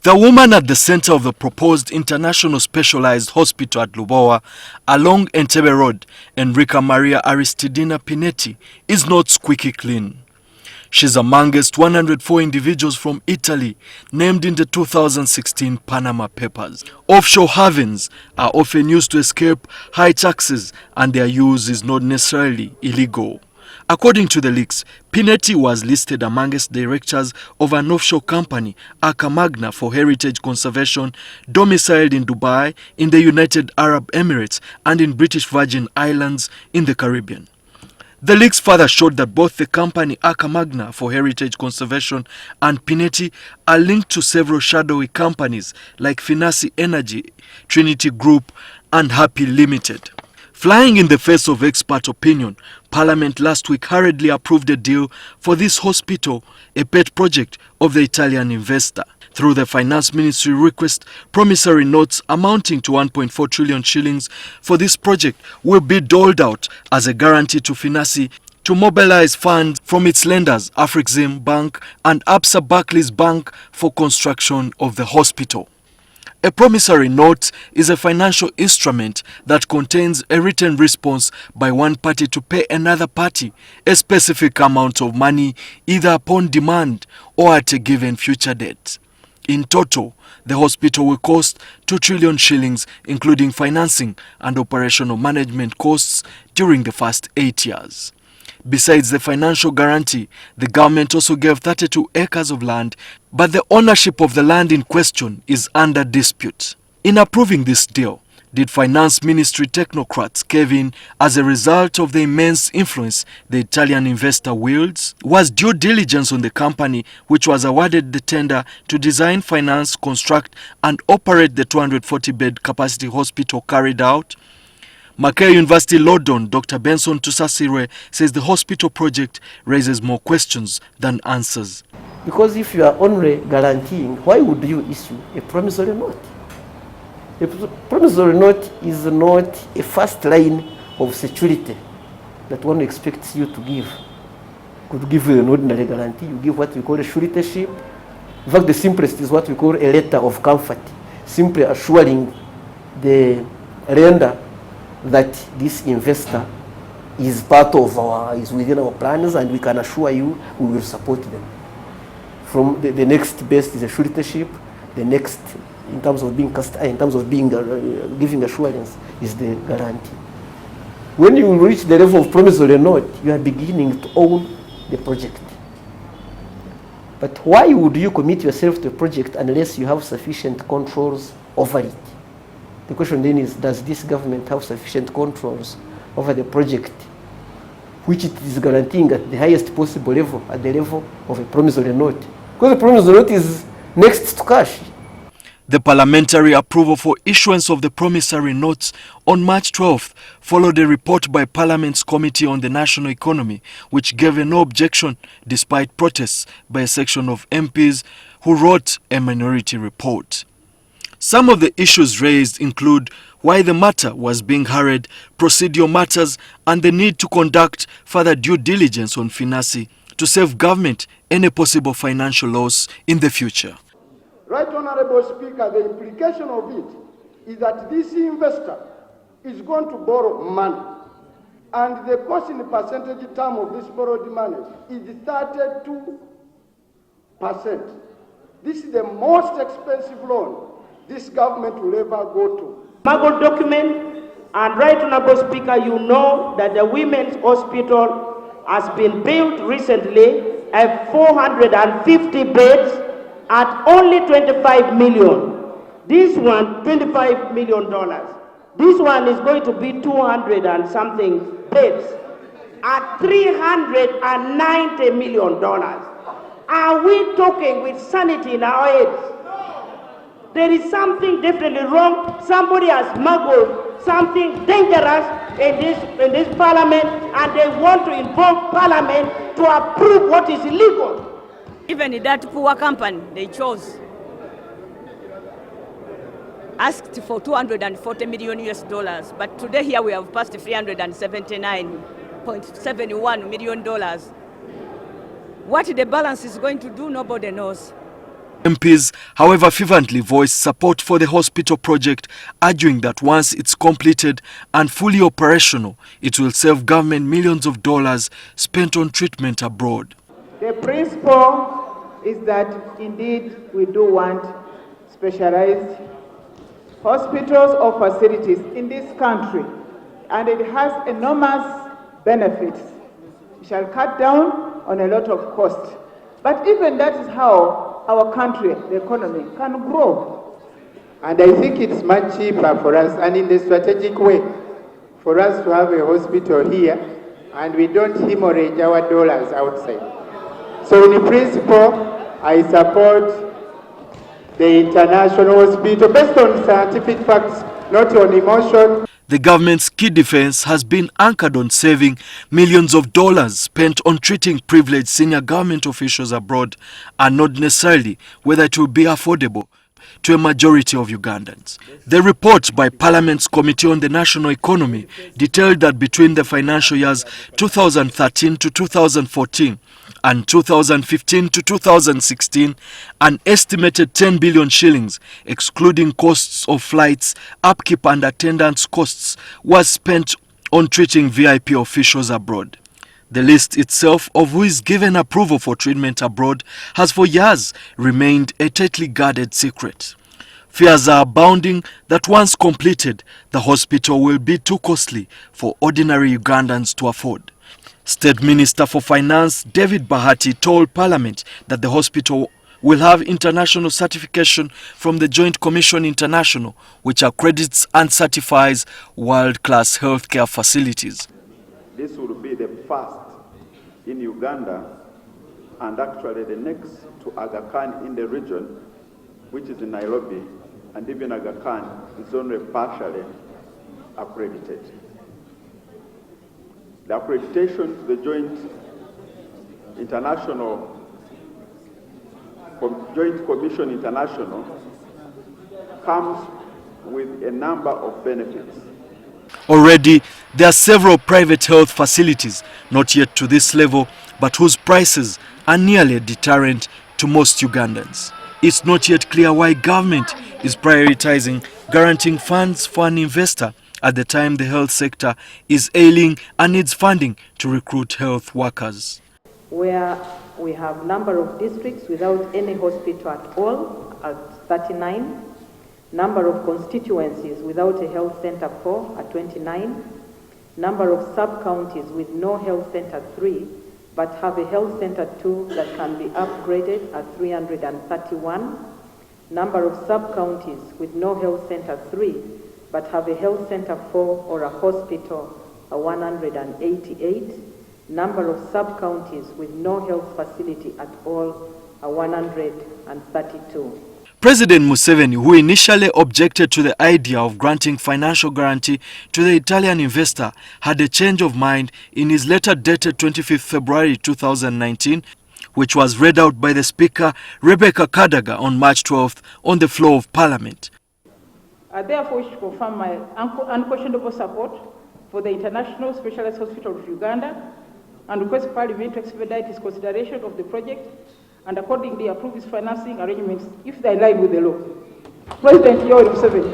The woman at the center of the proposed international specialized hospital at Lubowa along Entebbe Road, Enrica Maria Aristidina Pinetti, is not squeaky clean. She's amongst 104 individuals from Italy named in the 2016 Panama Papers. Offshore havens are often used to escape high taxes, and their use is not necessarily illegal. According to the leaks, Pinetti was listed amongst directors of an offshore company, Aka Magna for Heritage Conservation, domiciled in Dubai, in the United Arab Emirates, and in British Virgin Islands in the Caribbean. The leaks further showed that both the company Aka Magna for Heritage Conservation and Pinetti are linked to several shadowy companies like Finassi Energy, Trinity Group, and Happy Limited. Flying in the face of expert opinion, Parliament last week hurriedly approved a deal for this hospital, a pet project of the Italian investor. Through the Finance Ministry request, promissory notes amounting to 1.4 trillion shillings for this project will be doled out as a guarantee to Finassi to mobilize funds from its lenders, Afrexim Bank and Absa Barclays Bank, for construction of the hospital. A promissory note is a financial instrument that contains a written response by one party to pay another party a specific amount of money either upon demand or at a given future date. In total, the hospital will cost 2 trillion shillings, including financing and operational management costs during the first 8 years. Besides the financial guarantee, the government also gave 32 acres of land, but the ownership of the land in question is under dispute. In approving this deal, did Finance Ministry technocrats cave in as a result of the immense influence the Italian investor wields? Was due diligence on the company which was awarded the tender to design, finance, construct and operate the 240-bed capacity hospital carried out? Makerere University Law Don Dr. Benson Tusasirwe says the hospital project raises more questions than answers. Because if you are only guaranteeing, why would you issue a promissory note? A promissory note is not a first line of security that one expects you to give. Could give you an ordinary guarantee, you give what we call a suretyship. In fact, the simplest is what we call a letter of comfort, simply assuring the lender that this investor is part of is within our plans, and we can assure you we will support them. From the next best is a suretyship. The next, in terms of being giving assurance, is the guarantee. When you reach the level of promissory note, you are beginning to own the project. But why would you commit yourself to a project unless you have sufficient controls over it? The question then is, does this government have sufficient controls over the project, which it is guaranteeing at the highest possible level, at the level of a promissory note? Because the promissory note is next to cash. The parliamentary approval for issuance of the promissory notes on March 12th followed a report by Parliament's Committee on the National Economy, which gave a no objection despite protests by a section of MPs who wrote a minority report. Some of the issues raised include why the matter was being hurried, procedural matters, and the need to conduct further due diligence on Finassi to save government any possible financial loss in the future. Right, Honorable Speaker, the implication of it is that this investor is going to borrow money, and the cost in percentage term of this borrowed money is 32%. This is the most expensive loan this government will ever go to. Smuggled document, and right, Honorable Speaker, you know that the women's hospital has been built recently at 450 beds at only 25 million. This one, $25 million. This one is going to be 200 and something beds at $390 million. Are we talking with sanity in our heads? There is something definitely wrong. Somebody has smuggled something dangerous in this parliament, and they want to involve parliament to approve what is illegal. Even that poor company they chose asked for $240 million, but today here we have passed $379.71 million. What the balance is going to do, nobody knows. MPs, however, fervently voiced support for the hospital project, arguing that once it's completed and fully operational, it will save government millions of dollars spent on treatment abroad. The principle is that indeed we do want specialized hospitals or facilities in this country, and it has enormous benefits. We shall cut down on a lot of costs. But even that is how our country, the economy, can grow. And I think it's much cheaper for us and in the strategic way for us to have a hospital here and we don't hemorrhage our dollars outside. So in principle, I support the international hospital based on scientific facts, not on emotion. The government's key defense has been anchored on saving millions of dollars spent on treating privileged senior government officials abroad, and not necessarily whether it will be affordable to a majority of Ugandans. The report by Parliament's Committee on the National Economy detailed that between the financial years 2013 to 2014 and 2015 to 2016, an estimated 10 billion shillings, excluding costs of flights, upkeep and attendance costs, was spent on treating VIP officials abroad. The list itself of who is given approval for treatment abroad has for years remained a tightly guarded secret. Fears are abounding that once completed, the hospital will be too costly for ordinary Ugandans to afford. State Minister for Finance David Bahati told Parliament that the hospital will have international certification from the Joint Commission International, which accredits and certifies world-class healthcare facilities. This will be the first in Uganda and actually the next to Aga Khan in the region, which is in Nairobi, and even Aga Khan is only partially accredited. The accreditation to the Joint Commission International comes with a number of benefits. Already, there are several private health facilities, not yet to this level, but whose prices are nearly a deterrent to most Ugandans. It's not yet clear why government is prioritizing guaranteeing funds for an investor at the time the health sector is ailing and needs funding to recruit health workers. Where we have number of districts without any hospital at all at 39, number of constituencies without a health center 4 at 29, number of sub-counties with no health center 3, but have a health center 2 that can be upgraded at 331, number of sub-counties with no health center 3, but have a health center 4 or a hospital 188, number of sub-counties with no health facility at all 132. President Museveni, who initially objected to the idea of granting financial guarantee to the Italian investor, had a change of mind in his letter dated 25 February 2019, which was read out by the Speaker, Rebecca Kadaga, on March 12th on the floor of Parliament. I therefore wish to confirm my unquestionable support for the International Specialized Hospital of Uganda and request Parliament to expedite its consideration of the project and accordingly approve its financing arrangements if they align with the law. President Yoweri Museveni.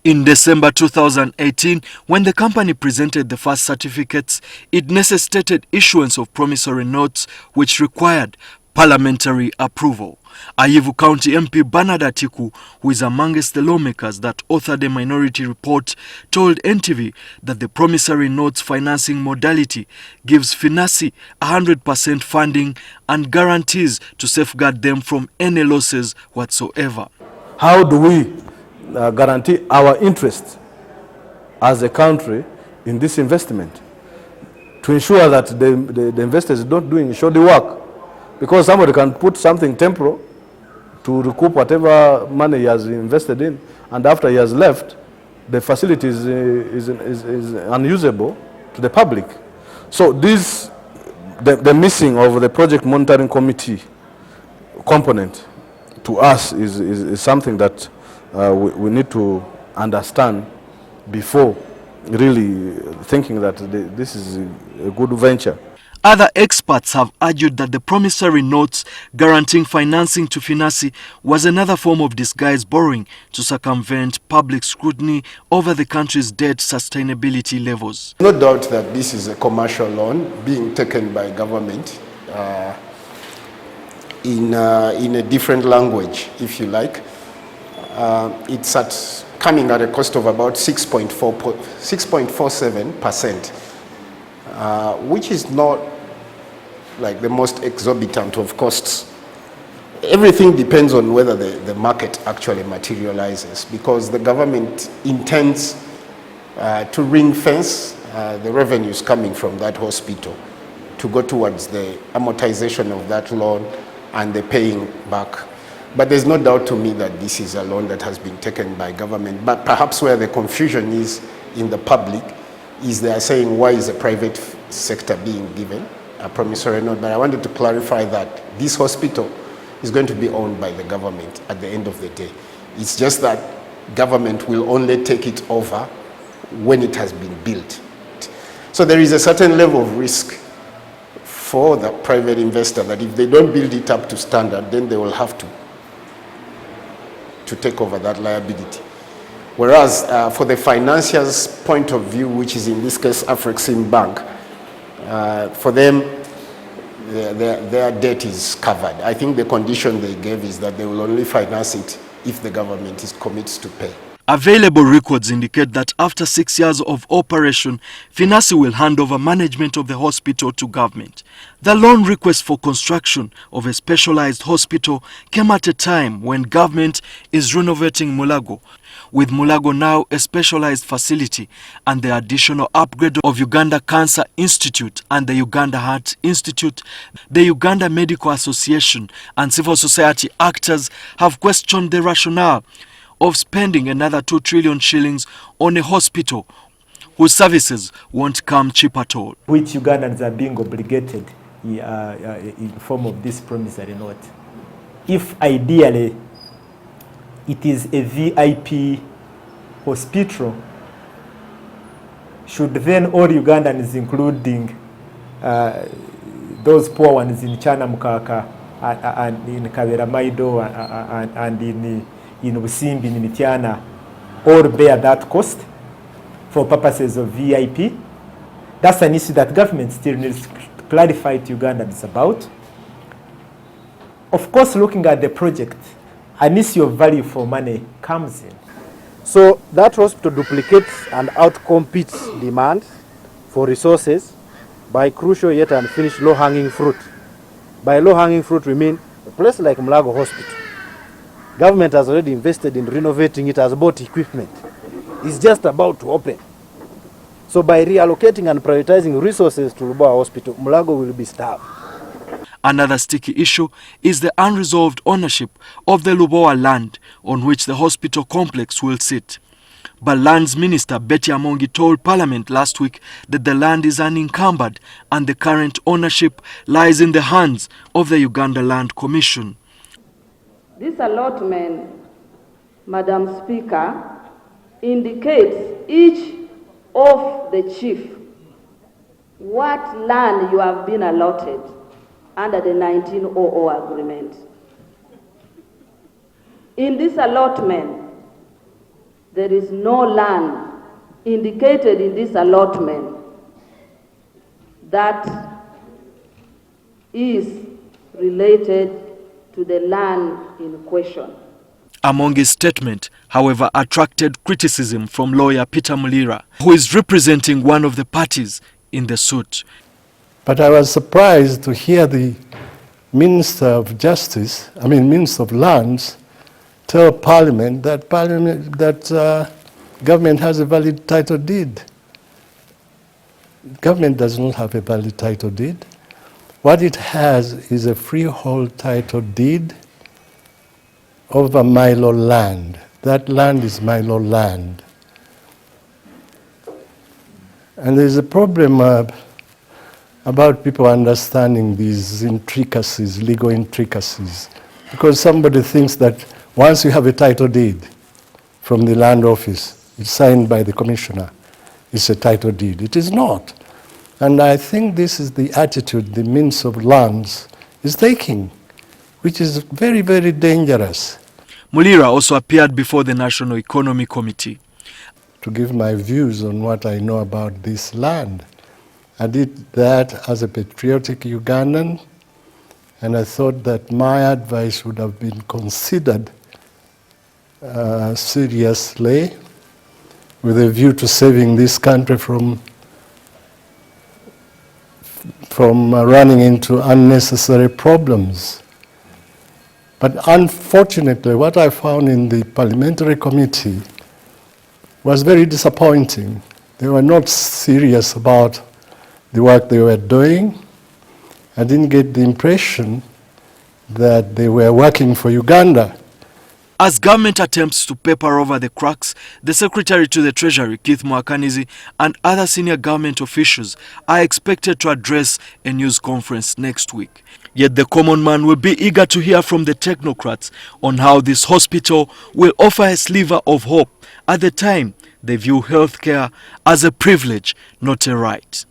In December 2018, when the company presented the first certificates, it necessitated issuance of promissory notes which required parliamentary approval. Ayivu County MP Bernard Atiku, who is amongst the lawmakers that authored a minority report, told NTV that the promissory notes financing modality gives FINACI 100% funding and guarantees to safeguard them from any losses whatsoever. How do we guarantee our interest as a country in this investment to ensure that the investors don't doing shoddy work? Because somebody can put something temporal to recoup whatever money he has invested in, and after he has left, the facility is unusable to the public. So this, the missing of the project monitoring committee component to us is something that we need to understand before really thinking that this is a good venture. Other experts have argued that the promissory notes guaranteeing financing to Finasi was another form of disguised borrowing to circumvent public scrutiny over the country's debt sustainability levels. No doubt that this is a commercial loan being taken by government in a different language, if you like. It's coming at a cost of about 6.47%, which is not like the most exorbitant of costs. Everything depends on whether the market actually materializes, because the government intends to ring fence the revenues coming from that hospital to go towards the amortization of that loan and the paying back. But there's no doubt to me that this is a loan that has been taken by government. But perhaps where the confusion is in the public is they are saying, why is the private sector being given a promissory note? But I wanted to clarify that this hospital is going to be owned by the government at the end of the day. It's just that government will only take it over when it has been built. So there is a certain level of risk for the private investor that if they don't build it up to standard, then they will have to take over that liability. Whereas for the financier's point of view, which is in this case Afrexim Bank, for them, their debt is covered. I think the condition they gave is that they will only finance it if the government commits to pay. Available records indicate that after 6 years of operation, Finasi will hand over management of the hospital to government. The loan request for construction of a specialized hospital came at a time when government is renovating Mulago, with Mulago now a specialized facility, and the additional upgrade of Uganda Cancer Institute and the Uganda Heart Institute. The Uganda Medical Association and civil society actors have questioned the rationale of spending another 2 trillion shillings on a hospital whose services won't come cheap at all. Which Ugandans are being obligated in form of this promissory note. If ideally it is a VIP hospital, should then all Ugandans, including those poor ones in Chana Mukaka and in Kavera Maido and in Busimbi, in Mitiana, all bear that cost for purposes of VIP? That's an issue that government still needs to clarify to Ugandans about. Of course, looking at the project, an issue of value for money comes in. So that hospital duplicates and outcompetes demand for resources by crucial yet unfinished low-hanging fruit. By low-hanging fruit, we mean a place like Mulago Hospital. Government has already invested in renovating it, has bought equipment. It's just about to open. So by reallocating and prioritizing resources to Lubowa Hospital, Mulago will be starved. Another sticky issue is the unresolved ownership of the Lubowa land on which the hospital complex will sit. But Lands Minister Betty Amongi told Parliament last week that the land is unencumbered and the current ownership lies in the hands of the Uganda Land Commission. This allotment, Madam Speaker, indicates each of the chief what land you have been allotted under the 1900 agreement. In this allotment, there is no land indicated in this allotment that is related to the land in question. Amongi's statement, however, attracted criticism from lawyer Peter Mulira, who is representing one of the parties in the suit. But I was surprised to hear the Minister of Justice, Minister of Lands, tell Parliament that government has a valid title deed. Government does not have a valid title deed. What it has is a freehold title deed over Milo land. That land is Milo land. And there's a problem about people understanding these intricacies, legal intricacies, because somebody thinks that once you have a title deed from the land office, it's signed by the commissioner, it's a title deed. It is not. And I think this is the attitude the Minister of Lands is taking, which is very, very dangerous. Mulira also appeared before the National Economy Committee to give my views on what I know about this land. I did that as a patriotic Ugandan, and I thought that my advice would have been considered seriously with a view to saving this country from running into unnecessary problems. But unfortunately, what I found in the parliamentary committee was very disappointing. They were not serious about the work they were doing. I didn't get the impression that they were working for Uganda. As government attempts to paper over the cracks, the Secretary to the Treasury, Keith Mwakanizi, and other senior government officials are expected to address a news conference next week. Yet the common man will be eager to hear from the technocrats on how this hospital will offer a sliver of hope at the time they view healthcare as a privilege, not a right.